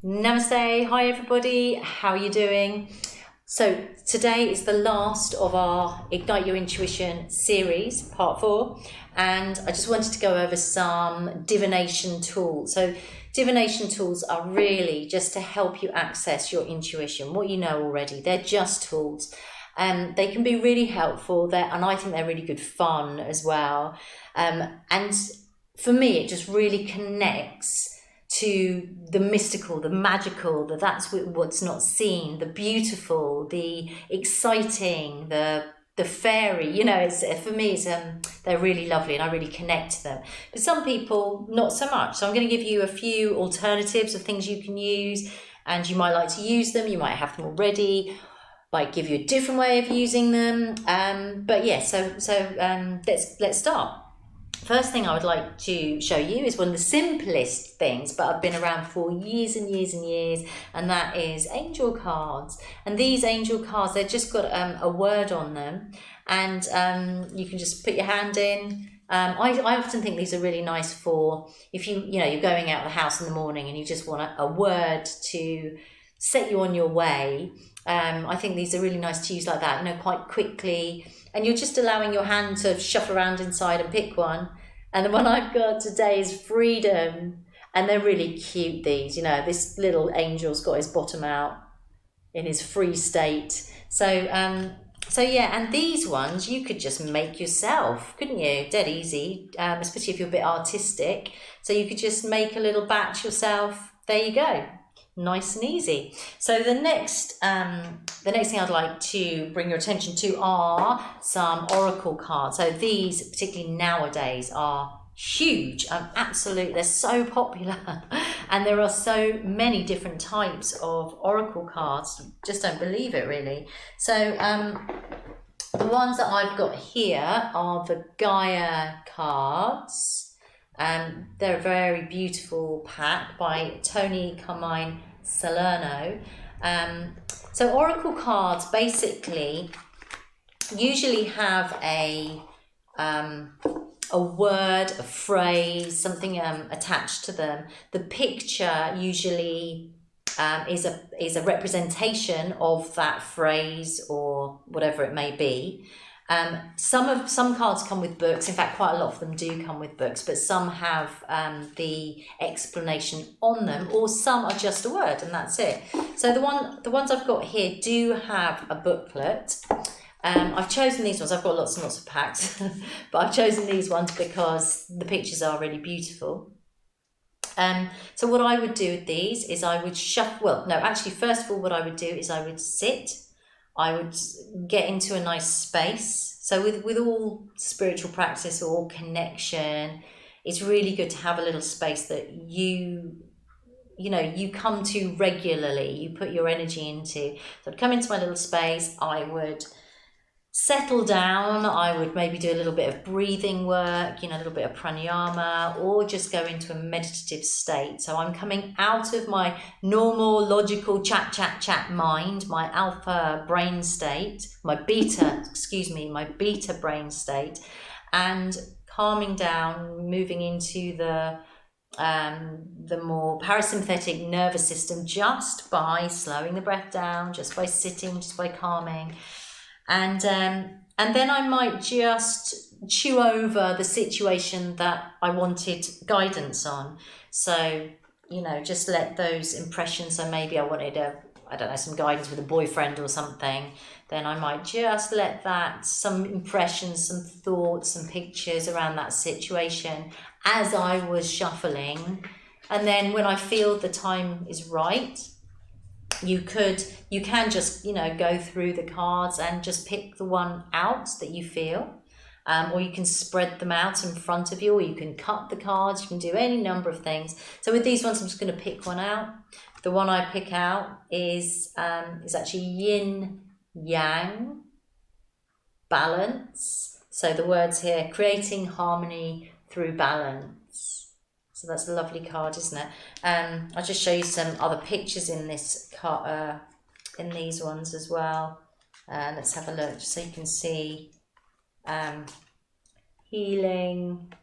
Namaste, hi everybody, how are you doing? So today is the last of our Ignite Your Intuition series, part 4, and I just wanted to go over some divination tools. So divination tools are really just to help you access your intuition, what you know already. They're just tools. They can be really helpful, and I think they're really good fun as well. And for me, it just really connects to the mystical, the magical, that's what's not seen, the beautiful, the exciting, the fairy. You know, it's for me, they're really lovely and I really connect to them. But some people, not so much. So I'm going to give you a few alternatives of things you can use, and you might like to use them. You might have them already. Might give you a different way of using them. But yeah, so let's start. First thing I would like to show you is one of the simplest things, but I've been around for years and years and years, and that is angel cards. And these angel cards, they've just got a word on them, and you can just put your hand in. I often think these are really nice for if you're going out of the house in the morning and you just want a word to set you on your way. I think these are really nice to use like that, quite quickly. And you're just allowing your hand to shuffle around inside and pick one. And the one I've got today is freedom. And they're really cute, these. This little angel's got his bottom out in his free state. So yeah, and these ones you could just make yourself, couldn't you? Dead easy, especially if you're a bit artistic. So you could just make a little batch yourself. There you go. Nice and easy. So the next thing I'd like to bring your attention to are some oracle cards. So these, particularly nowadays, are huge and absolute. They're so popular, and there are so many different types of oracle cards. Just don't believe it, really. So the ones that I've got here are the Gaia cards. They're a very beautiful pack by Tony Carmine Salerno. So oracle cards basically usually have a word, a phrase, something attached to them. The picture usually is a representation of that phrase or whatever it may be. Some cards come with books. In fact, quite a lot of them do come with books, but some have the explanation on them, or some are just a word and that's it. So the ones I've got here do have a booklet. I've chosen these ones. I've got lots and lots of packs, but I've chosen these ones because the pictures are really beautiful. So what I would do with these is I would shuffle. Well, no, actually, first of all, what I would do is I would sit. I would get into a nice space. So with all spiritual practice or all connection, it's really good to have a little space that you come to regularly, you put your energy into. So I'd come into my little space, I would settle down, I would maybe do a little bit of breathing work, a little bit of pranayama, or just go into a meditative state. So I'm coming out of my normal, logical chat mind, my alpha brain state, my beta brain state, and calming down, moving into the more parasympathetic nervous system just by slowing the breath down, just by sitting, just by calming. And then I might just chew over the situation that I wanted guidance on. So, just let those impressions. So maybe I wanted some guidance with a boyfriend or something. Then I might just let some impressions, some thoughts, some pictures around that situation as I was shuffling. And then when I feel the time is right, you can just go through the cards and just pick the one out that you feel, or you can spread them out in front of you, or you can cut the cards. You can do any number of things. So with these ones, I'm just going to pick one out. The one I pick out is actually yin yang balance. So the words here: creating harmony through balance. So that's a lovely card, isn't it? I'll just show you some other pictures in this card, in these ones as well. Let's have a look, just so you can see healing,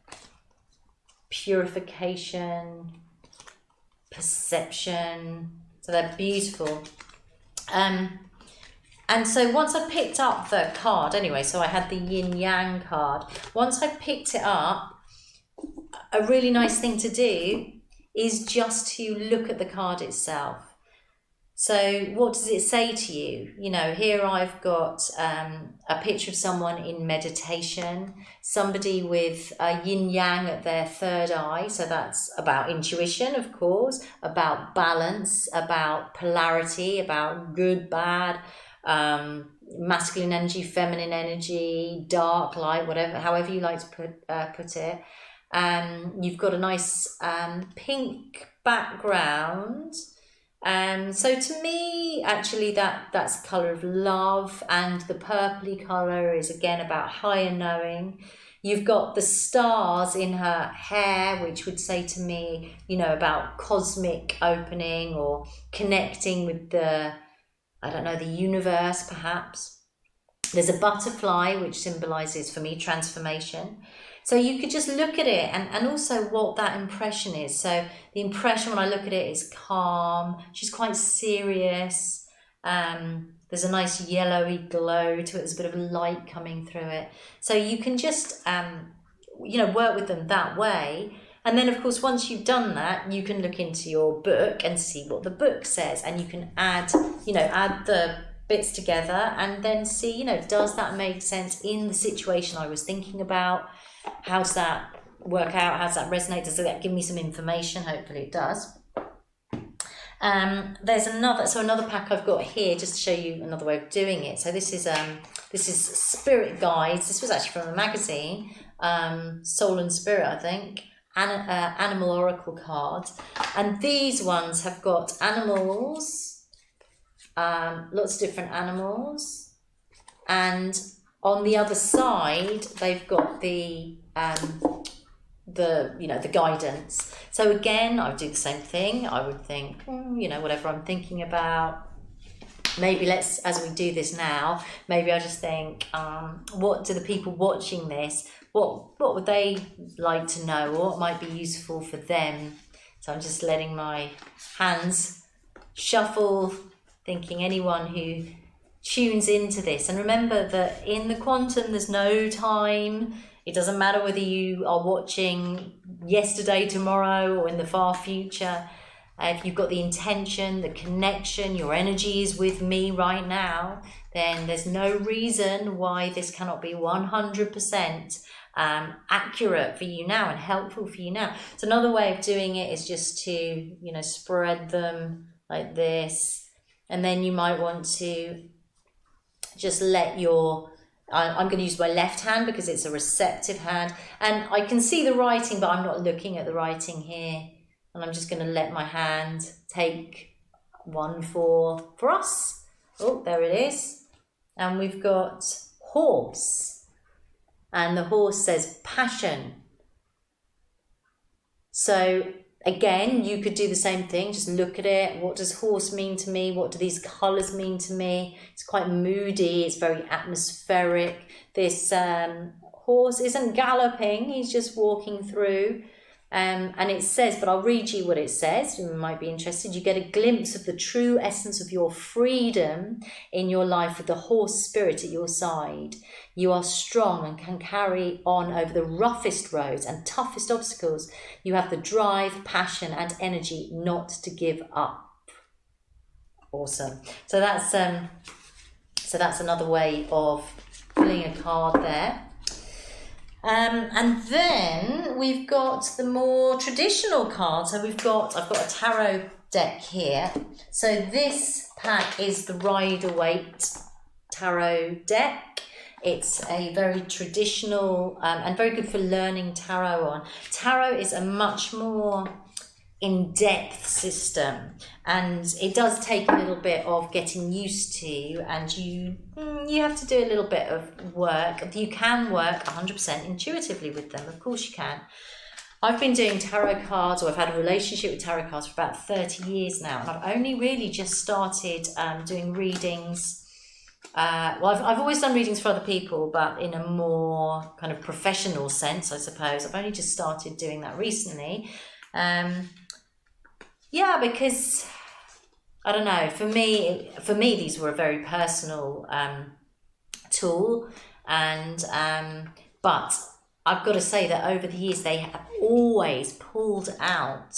purification, perception. So they're beautiful. And so once I picked up the card, anyway, so I had the yin yang card. Once I picked it up, a really nice thing to do is just to look at the card itself. So what does it say to you? You know, here I've got a picture of someone in meditation, somebody with a yin yang at their third eye. So that's about intuition, of course, about balance, about polarity, about good, bad, masculine energy, feminine energy, dark, light, whatever, however you like to put it. You've got a nice pink background. So to me, actually, that's the colour of love, and the purpley colour is again about higher knowing. You've got the stars in her hair, which would say to me, you know, about cosmic opening or connecting with the, I don't know, the universe perhaps. There's a butterfly, which symbolises for me transformation. So you could just look at it and also what that impression is. So the impression when I look at it is calm. She's quite serious. There's a nice yellowy glow to it. There's a bit of light coming through it. So you can just, you know, work with them that way. And then, of course, once you've done that, you can look into your book and see what the book says. And you can add, you know, add the bits together and then see, you know, does that make sense in the situation I was thinking about? How does that work out? How does that resonate? Does that give me some information? Hopefully it does. There's another pack I've got here just to show you another way of doing it. So this is Spirit Guides. This was actually from a magazine, Soul and Spirit, I think. Animal Oracle cards, and these ones have got animals, lots of different animals, and on the other side they've got the you know, the guidance. So again, I would do the same thing. I would think, you know, whatever I'm thinking about. Maybe as we do this now, maybe I just think, what do the people watching this, what would they like to know, or what might be useful for them? So I'm just letting my hands shuffle, thinking anyone who tunes into this. And remember that in the quantum, there's no time. It doesn't matter whether you are watching yesterday, tomorrow, or in the far future. If you've got the intention, the connection, your energy is with me right now, then there's no reason why this cannot be 100% accurate for you now and helpful for you now. So another way of doing it is just to, you know, spread them like this. And then you might want to just let your, I'm going to use my left hand because it's a receptive hand. And I can see the writing, but I'm not looking at the writing here. And I'm just going to let my hand take one for us. Oh, there it is. And we've got horse. And the horse says passion. So again, you could do the same thing. Just look at it. What does horse mean to me? What do these colours mean to me? It's quite moody. It's very atmospheric. This horse isn't galloping. He's just walking through. And it says, but I'll read you what it says. You might be interested. You get a glimpse of the true essence of your freedom in your life with the horse spirit at your side. You are strong and can carry on over the roughest roads and toughest obstacles. You have the drive, passion, and energy not to give up. Awesome. So that's another way of pulling a card there. And then we've got the more traditional cards. So I've got a tarot deck here. So this pack is the Waite tarot deck. It's a very traditional and very good for learning tarot on. Tarot is a much more in-depth system, and it does take a little bit of getting used to, and you have to do a little bit of work. You can work 100% intuitively with them, of course you can. I've been doing tarot cards, or I've had a relationship with tarot cards for about 30 years now, and I've only really just started doing readings. I've always done readings for other people, but in a more kind of professional sense, I suppose. I've only just started doing that recently. Yeah, because I don't know. For me, these were a very personal tool, and but I've got to say that over the years they have always pulled out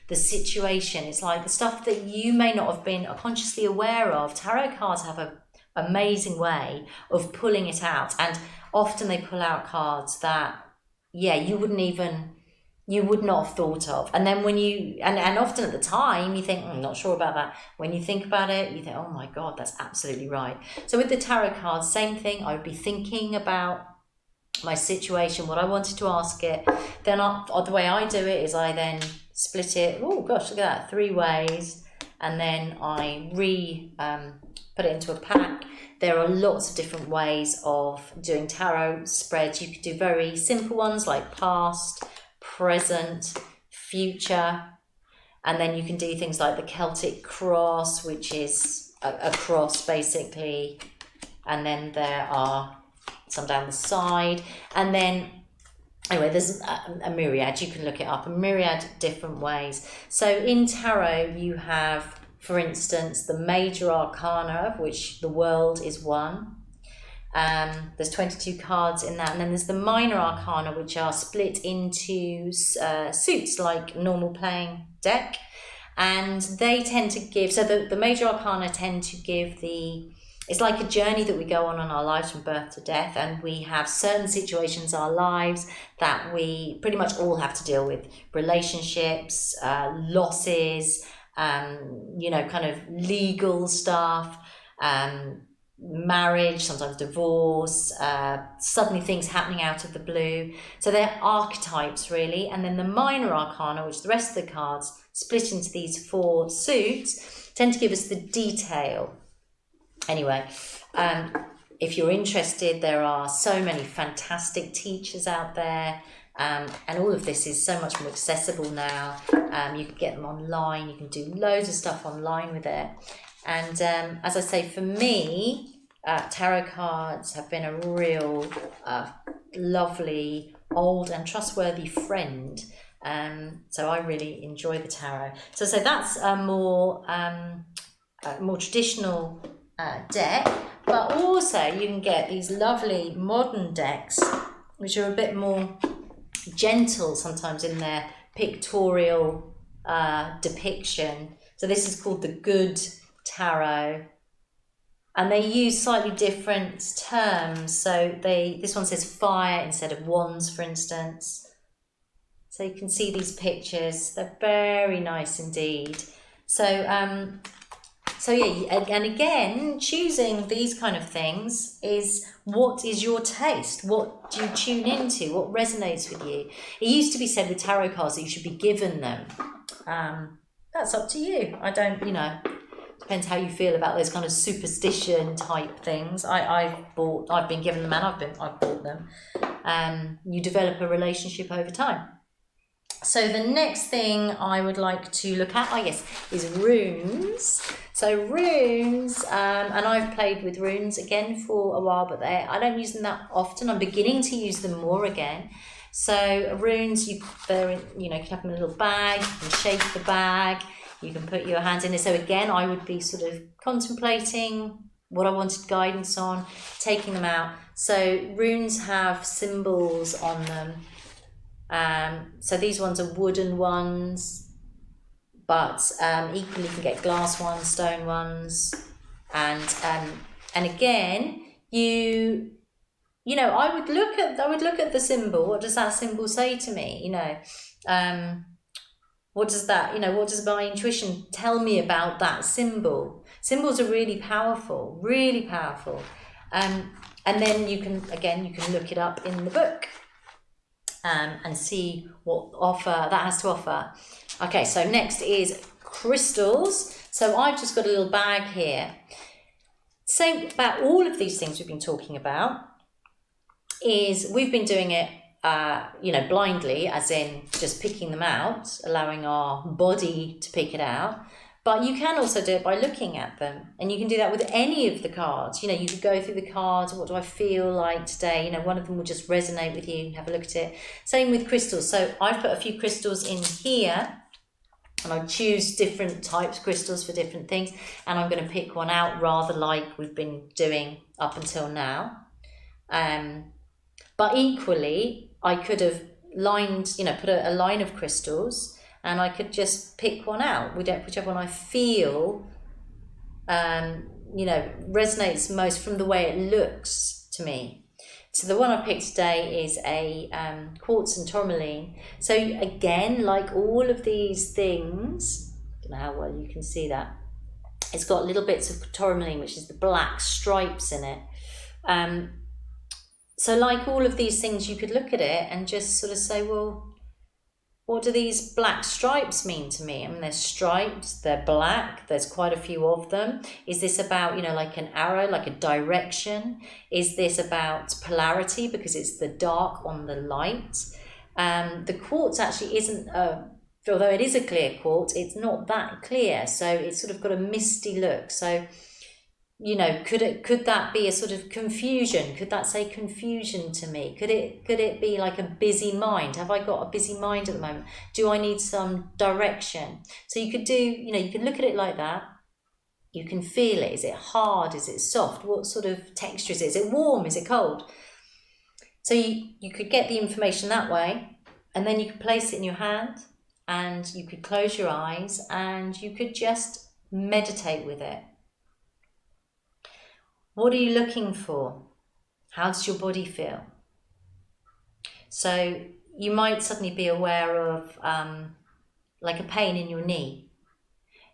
the situation. It's like the stuff that you may not have been consciously aware of. Tarot cards have an amazing way of pulling it out, and often they pull out cards that, yeah, you would not have thought of. And then when you, and often at the time you think, I'm not sure about that. When you think about it, you think, oh my God, that's absolutely right. So with the tarot cards, same thing. I would be thinking about my situation, what I wanted to ask it. Then the way I do it is I then split it, oh gosh, look at that, 3 ways. And then I put it into a pack. There are lots of different ways of doing tarot spreads. You could do very simple ones like past, present, future, and then you can do things like the Celtic cross, which is a cross basically, and then there are some down the side, and then anyway there's a myriad. You can look it up, a myriad different ways. So in tarot you have, for instance, the major arcana, of which the world is one. There's 22 cards in that, and then there's the minor arcana, which are split into suits like normal playing deck, and they tend to give, so the major arcana tend to give it's like a journey that we go on our lives from birth to death, and we have certain situations in our lives that we pretty much all have to deal with: relationships, losses, kind of legal stuff, marriage, sometimes divorce, suddenly things happening out of the blue. So they're archetypes really. And then the minor arcana, which the rest of the cards split into these 4 suits, tend to give us the detail. Anyway, if you're interested, there are so many fantastic teachers out there, and all of this is so much more accessible now. You can get them online, you can do loads of stuff online with it. And as I say, for me, tarot cards have been a real lovely, old and trustworthy friend. So I really enjoy the tarot. So that's a more traditional deck, but also you can get these lovely modern decks, which are a bit more gentle sometimes in their pictorial depiction. So this is called the Good Tarot, and they use slightly different terms. So this one says fire instead of wands, for instance. So you can see these pictures, they're very nice indeed. So yeah, and again, choosing these kind of things is, what is your taste? What do you tune into? What resonates with you? It used to be said with tarot cards that you should be given them. That's up to you. I don't, depends how you feel about those kind of superstition type things. I've been given them, and I've bought them. You develop a relationship over time. So the next thing I would like to look at, is runes. So runes, and I've played with runes again for a while, but I don't use them that often. I'm beginning to use them more again. So runes, you can have them in a little bag, you can shake the bag, you can put your hands in it. So again, I would be sort of contemplating what I wanted guidance on, taking them out. So runes have symbols on them. So these ones are wooden ones, but equally you can get glass ones, stone ones, and again I would look at the symbol. What does that symbol say to me? What does my intuition tell me about that symbol? Symbols are really powerful, and then you can look it up in the book. And see what offer that has to offer. Okay, so next is crystals. So I've just got a little bag here. Same about all of these things we've been talking about is we've been doing it, blindly, as in just picking them out, allowing our body to pick it out. But you can also do it by looking at them, and you can do that with any of the cards. You could go through the cards. What do I feel like today? One of them will just resonate with you. Have a look at it. Same with crystals. So I've put a few crystals in here. And I choose different types of crystals for different things, and I'm going to pick one out rather like we've been doing up until now. But equally, I could have lined, put a line of crystals, and I could just pick one out, whichever one I feel, resonates most from the way it looks to me. So the one I picked today is a quartz and tourmaline. So again, like all of these things, I don't know how well you can see that, it's got little bits of tourmaline, which is the black stripes in it. So like all of these things, you could look at it and just sort of say, well, what do these black stripes mean to me? I mean, they're stripes, they're black, there's quite a few of them. Is this about, like an arrow, like a direction? Is this about polarity because it's the dark on the light? The quartz actually isn't, although it is a clear quartz, it's not that clear. So it's sort of got a misty look. So, could that be a sort of confusion? Could that say confusion to me? Could it be like a busy mind? Have I got a busy mind at the moment? Do I need some direction? So you could do, you can look at it like that. You can feel it. Is it hard? Is it soft? What sort of texture is it? Is it warm? Is it cold? So you could get the information that way, and then you could place it in your hand, and you could close your eyes, and you could just meditate with it. What are you looking for? How does your body feel? So you might suddenly be aware of like a pain in your knee.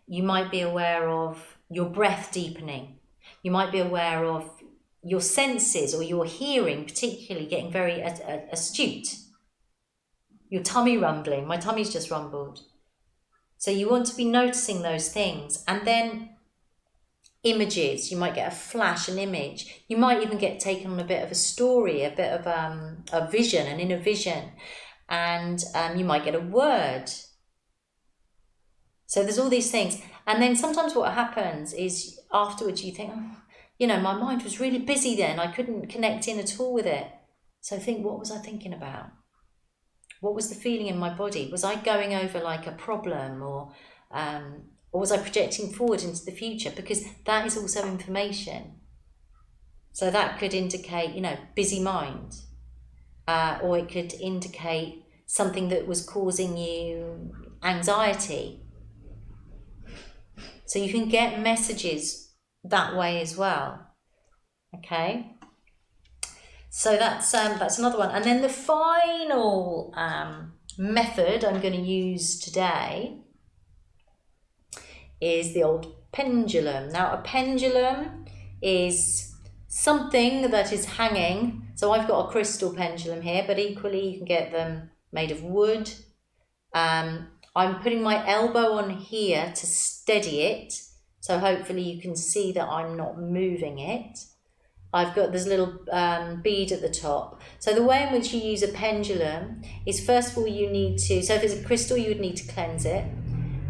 You might be aware of your breath deepening. You might be aware of your senses or your hearing particularly getting very astute. Your tummy rumbling. My tummy's just rumbled. So you want to be noticing those things. And then images, you might get a flash, an image. You might even get taken on a bit of a story, a bit of a vision, an inner vision. And you might get a word. So there's all these things. And then sometimes what happens is afterwards you think, my mind was really busy then. I couldn't connect in at all with it. So think, what was I thinking about? What was the feeling in my body? Was I going over like a problem or was I projecting forward into the future? Because that is also information. So that could indicate, busy mind. Or it could indicate something that was causing you anxiety. So you can get messages that way as well. Okay? So that's another one. And then the final method I'm going to use today is the old pendulum. Now, a pendulum is something that is hanging. So I've got a crystal pendulum here, but equally you can get them made of wood. I'm putting my elbow on here to steady it. So hopefully you can see that I'm not moving it. I've got this little bead at the top. So the way in which you use a pendulum is, first of all, you need to, so if it's a crystal, you would need to cleanse it.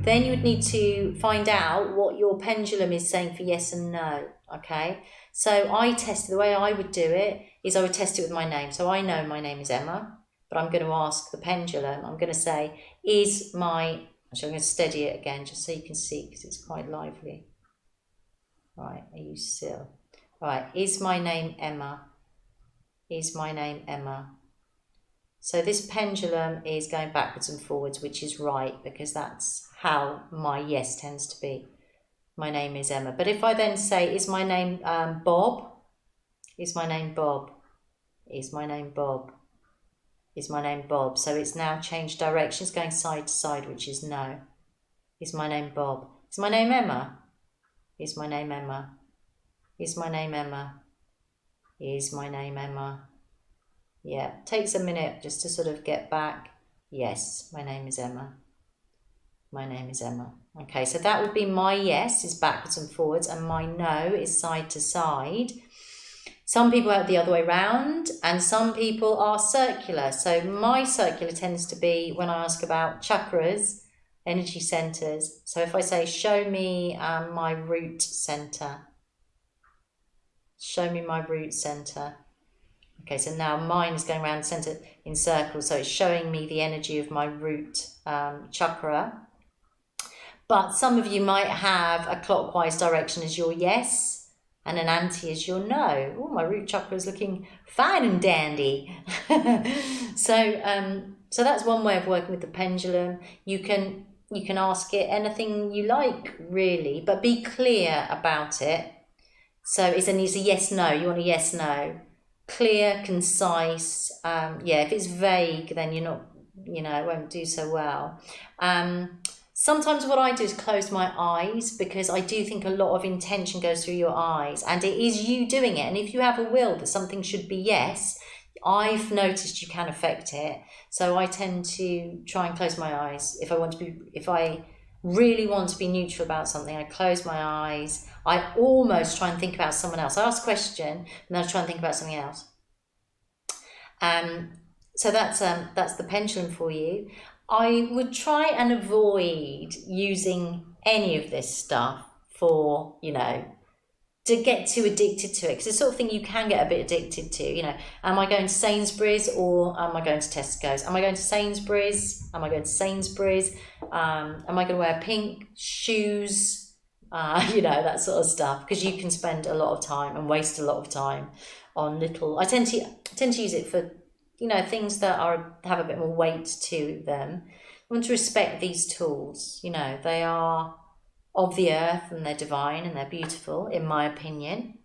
Then you would need to find out what your pendulum is saying for yes and no, okay? So the way I would do it is I would test it with my name. So I know my name is Emma, but I'm going to ask the pendulum, I'm going to say, actually I'm going to steady it again just so you can see because it's quite lively. Right, are you still? Right, is my name Emma? Is my name Emma? So this pendulum is going backwards and forwards, which is right because that's how my yes tends to be. My name is Emma. But if I then say, is my name Bob? Is my name Bob? Is my name Bob? Is my name Bob? So it's now changed directions, going side to side, which is no. Is my name Bob? Is my name Emma? Is my name Emma? Is my name Emma? Is my name Emma? Yeah, takes a minute just to sort of get back. Yes, my name is Emma. My name is Emma. Okay, so that would be my yes is backwards and forwards, and my no is side to side. Some people are the other way round, and some people are circular. So my circular tends to be when I ask about chakras, energy centers. So if I say, show me my root center. Show me my root center. Okay, so now mine is going around the center in circles. So it's showing me the energy of my root chakra. But some of you might have a clockwise direction as your yes and an anti as your no. Oh, my root chakra is looking fine and dandy. So that's one way of working with the pendulum. You can ask it anything you like, really, but be clear about it. So it's a yes, no. You want a yes, no. Clear, concise. If it's vague, then you're not, it won't do so well. Sometimes what I do is close my eyes, because I do think a lot of intention goes through your eyes, and it is you doing it. And if you have a will that something should be yes, I've noticed you can affect it. So I tend to try and close my eyes. If I really want to be neutral about something, I close my eyes. I almost try and think about someone else. I ask a question and then I try and think about something else. So that's the pendulum for you. I would try and avoid using any of this stuff for, to get too addicted to it, because it's the sort of thing you can get a bit addicted to. Am I going to Sainsbury's or am I going to Tesco's? Am I going to Sainsbury's? Am I going to Sainsbury's? Am I going to wear pink shoes? That sort of stuff, because you can spend a lot of time and waste a lot of time on little. I tend to use it for things that have a bit more weight to them. You want to respect these tools. They are of the earth and they're divine and they're beautiful, in my opinion.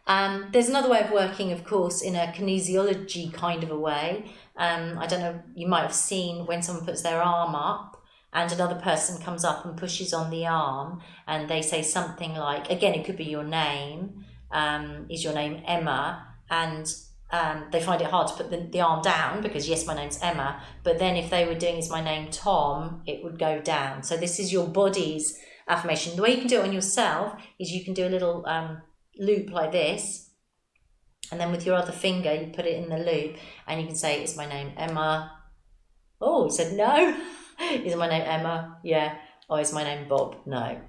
There's another way of working, of course, in a kinesiology kind of a way. I don't know, you might have seen when someone puts their arm up and another person comes up and pushes on the arm and they say something like, again, it could be your name. Is your name Emma? And they find it hard to put the arm down because, yes, my name's Emma. But then if they were doing, is my name Tom, it would go down. So this is your body's affirmation. The way you can do it on yourself is you can do a little loop like this. And then with your other finger, you put it in the loop and you can say, is my name Emma? Oh, it said no. Is my name Emma? Yeah. Or is my name Bob? No.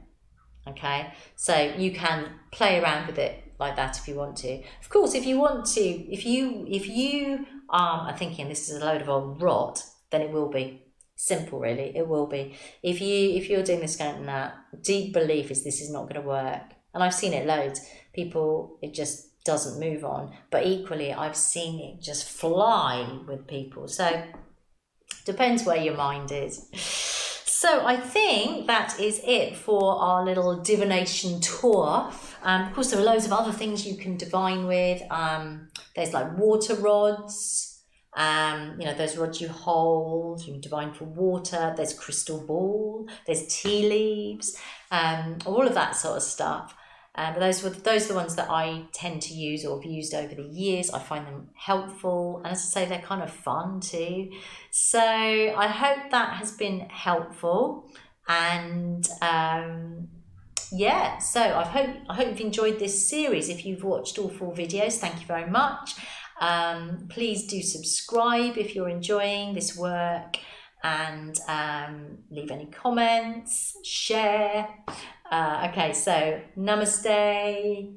Okay. So you can play around with it like that if you want to. Of course, if you want to, if you are thinking this is a load of old rot, then it will be simple. Really, it will be. If you're doing this going, nah, deep belief is this is not going to work, and I've seen it loads. People, it just doesn't move on. But equally, I've seen it just fly with people. So depends where your mind is. So I think that is it for our little divination tour. Of course, there are loads of other things you can divine with. There's like water rods, those rods you hold, you can divine for water. There's crystal ball, there's tea leaves, all of that sort of stuff. But those are the ones that I tend to use or have used over the years. I find them helpful. And as I say, they're kind of fun too. So I hope that has been helpful. And so I hope you've enjoyed this series. If you've watched all 4 videos, thank you very much. Please do subscribe if you're enjoying this work. And leave any comments, share. Okay, so namaste.